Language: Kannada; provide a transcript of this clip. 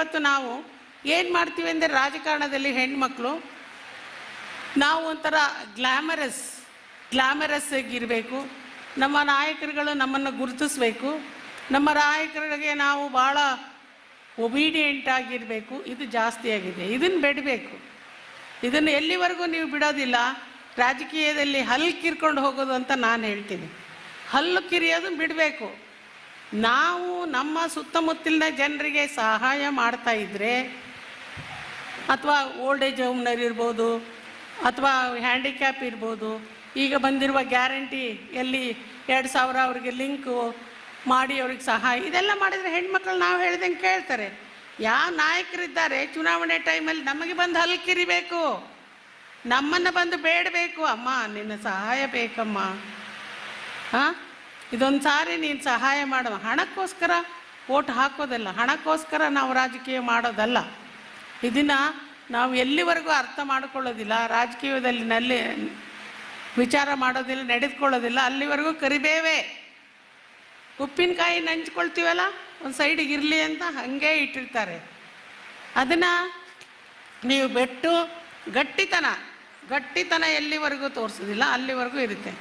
ಇವತ್ತು ನಾವು ಏನು ಮಾಡ್ತೀವಿ ಅಂದರೆ ರಾಜಕಾರಣದಲ್ಲಿ ಹೆಣ್ಮಕ್ಳು ನಾವು ಒಂಥರ ಗ್ಲಾಮರಸ್ ಆಗಿರಬೇಕು, ನಮ್ಮ ನಾಯಕರುಗಳು ನಮ್ಮನ್ನು ಗುರುತಿಸಬೇಕು, ನಮ್ಮ ನಾಯಕರಿಗೆ ನಾವು ಭಾಳ ಒಬೀಡಿಯೆಂಟ್ ಆಗಿರಬೇಕು. ಇದು ಜಾಸ್ತಿ ಆಗಿದೆ. ಇದನ್ನು ಬಿಡಬೇಕು. ಇದನ್ನು ಎಲ್ಲಿವರೆಗೂ ನೀವು ಬಿಡೋದಿಲ್ಲ. ರಾಜಕೀಯದಲ್ಲಿ ಹಲ್ಲು ಕಿರ್ಕೊಂಡು ಹೋಗೋದು ಅಂತ ನಾನು ಹೇಳ್ತೀನಿ. ಹಲ್ಲು ಕಿರಿಯೋದು ಬಿಡಬೇಕು. ನಾವು ನಮ್ಮ ಸುತ್ತಮುತ್ತಲಿನ ಜನರಿಗೆ ಸಹಾಯ ಮಾಡ್ತಾ ಇದ್ದರೆ, ಅಥವಾ ಓಲ್ಡ್ ಏಜ್ ಹೋಮ್ನರ್ ಇರ್ಬೋದು, ಅಥವಾ ಹ್ಯಾಂಡಿಕ್ಯಾಪ್ ಇರ್ಬೋದು, ಈಗ ಬಂದಿರುವ ಗ್ಯಾರಂಟಿ ಎಲ್ಲಿ 2000 ಅವರಿಗೆ ಲಿಂಕು ಮಾಡಿ ಅವ್ರಿಗೆ ಸಹಾಯ, ಇದೆಲ್ಲ ಮಾಡಿದರೆ ಹೆಣ್ಮಕ್ಳು ನಾವು ಹೇಳ್ದಂಗೆ ಕೇಳ್ತಾರೆ. ಯಾವ ನಾಯಕರಿದ್ದಾರೆ ಚುನಾವಣೆ ಟೈಮಲ್ಲಿ ನಮಗೆ ಬಂದು ಹಲ್ಲು ಕಿರಿಬೇಕು, ನಮ್ಮನ್ನು ಬಂದು ಬೇಡಬೇಕು, ಅಮ್ಮ ನಿನ್ನ ಸಹಾಯ ಬೇಕಮ್ಮ, ಹಾಂ ಇದೊಂದು ಸಾರಿ ನೀನು ಸಹಾಯ ಮಾಡುವ. ಹಣಕ್ಕೋಸ್ಕರ ಓಟ್ ಹಾಕೋದಲ್ಲ, ಹಣಕ್ಕೋಸ್ಕರ ನಾವು ರಾಜಕೀಯ ಮಾಡೋದಲ್ಲ. ಇದನ್ನು ನಾವು ಎಲ್ಲಿವರೆಗೂ ಅರ್ಥ ಮಾಡಿಕೊಳ್ಳೋದಿಲ್ಲ, ರಾಜಕೀಯದಲ್ಲಿ ವಿಚಾರ ಮಾಡೋದಿಲ್ಲ, ನಡೆದುಕೊಳ್ಳೋದಿಲ್ಲ, ಅಲ್ಲಿವರೆಗೂ ಕರಿಬೇವೆ. ಉಪ್ಪಿನಕಾಯಿ ನಂಚ್ಕೊಳ್ತೀವಲ್ಲ, ಒಂದು ಸೈಡಿಗೆ ಇರಲಿ ಅಂತ ಹಾಗೆ ಇಟ್ಟಿರ್ತಾರೆ. ಅದನ್ನು ನೀವು ಬಿಟ್ಟು ಗಟ್ಟಿತನ ಎಲ್ಲಿವರೆಗೂ ತೋರಿಸೋದಿಲ್ಲ, ಅಲ್ಲಿವರೆಗೂ ಇರುತ್ತೆ.